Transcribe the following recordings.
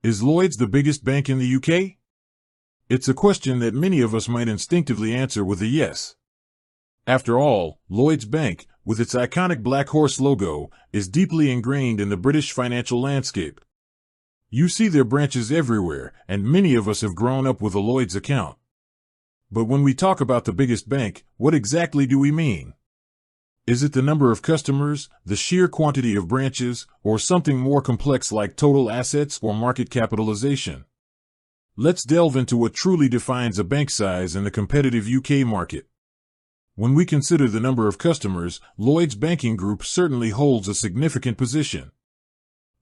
Is Lloyds the biggest bank in the UK? It's a question that many of us might instinctively answer with a yes. After all, Lloyds Bank, with its iconic black horse logo, is deeply ingrained in the British financial landscape. You see their branches everywhere, and many of us have grown up with a Lloyds account. But when we talk about the biggest bank, what exactly do we mean? Is it the number of customers, the sheer quantity of branches, or something more complex like total assets or market capitalization? Let's delve into what truly defines a bank size in the competitive UK market. When we consider the number of customers, Lloyds Banking Group certainly holds a significant position.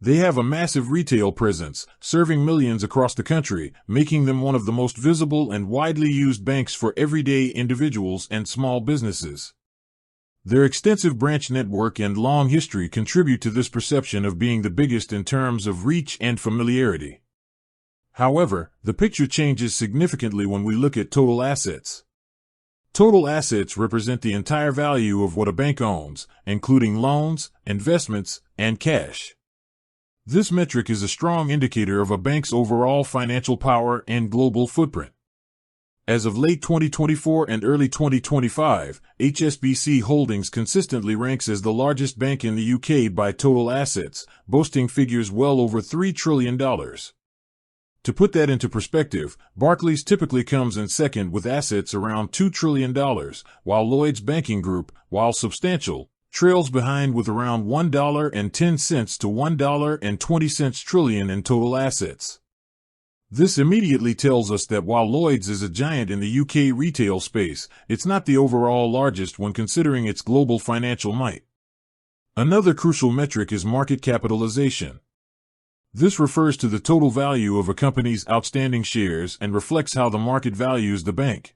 They have a massive retail presence, serving millions across the country, making them one of the most visible and widely used banks for everyday individuals and small businesses. Their extensive branch network and long history contribute to this perception of being the biggest in terms of reach and familiarity. However, the picture changes significantly when we look at total assets. Total assets represent the entire value of what a bank owns, including loans, investments, and cash. This metric is a strong indicator of a bank's overall financial power and global footprint. As of late 2024 and early 2025, HSBC Holdings consistently ranks as the largest bank in the UK by total assets, boasting figures well over $3 trillion. To put that into perspective, Barclays typically comes in second with assets around $2 trillion, while Lloyds Banking Group, while substantial, trails behind with around $1.10 to $1.20 trillion in total assets. This immediately tells us that while Lloyds is a giant in the UK retail space, it's not the overall largest when considering its global financial might. Another crucial metric is market capitalization. This refers to the total value of a company's outstanding shares and reflects how the market values the bank.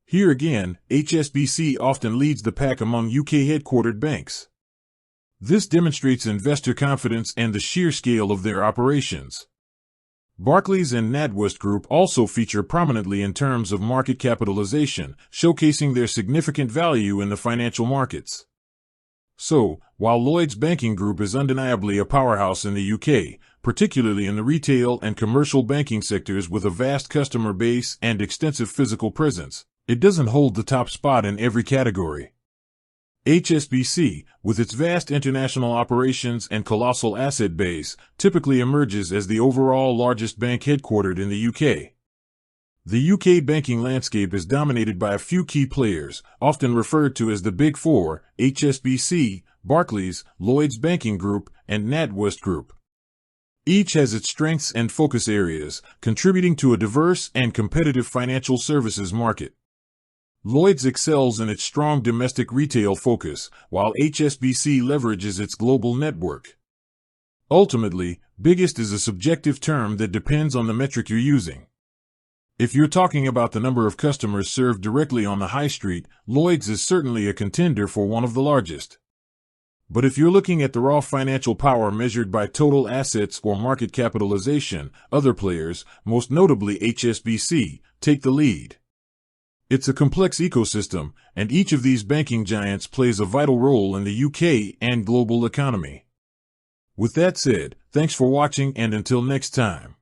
Here again, HSBC often leads the pack among UK-headquartered banks. This demonstrates investor confidence and the sheer scale of their operations. Barclays and NatWest Group also feature prominently in terms of market capitalization, showcasing their significant value in the financial markets. So, while Lloyds Banking Group is undeniably a powerhouse in the UK, particularly in the retail and commercial banking sectors with a vast customer base and extensive physical presence, it doesn't hold the top spot in every category. HSBC, with its vast international operations and colossal asset base, typically emerges as the overall largest bank headquartered in the UK. The UK banking landscape is dominated by a few key players, often referred to as the Big Four: HSBC, Barclays, Lloyds Banking Group, and NatWest Group. Each has its strengths and focus areas, contributing to a diverse and competitive financial services market. Lloyds excels in its strong domestic retail focus, while HSBC leverages its global network. Ultimately, biggest is a subjective term that depends on the metric you're using. If you're talking about the number of customers served directly on the high street, Lloyds is certainly a contender for one of the largest. But if you're looking at the raw financial power measured by total assets or market capitalization, other players, most notably HSBC, take the lead. It's a complex ecosystem, and each of these banking giants plays a vital role in the UK and global economy. With that said, thanks for watching, and until next time.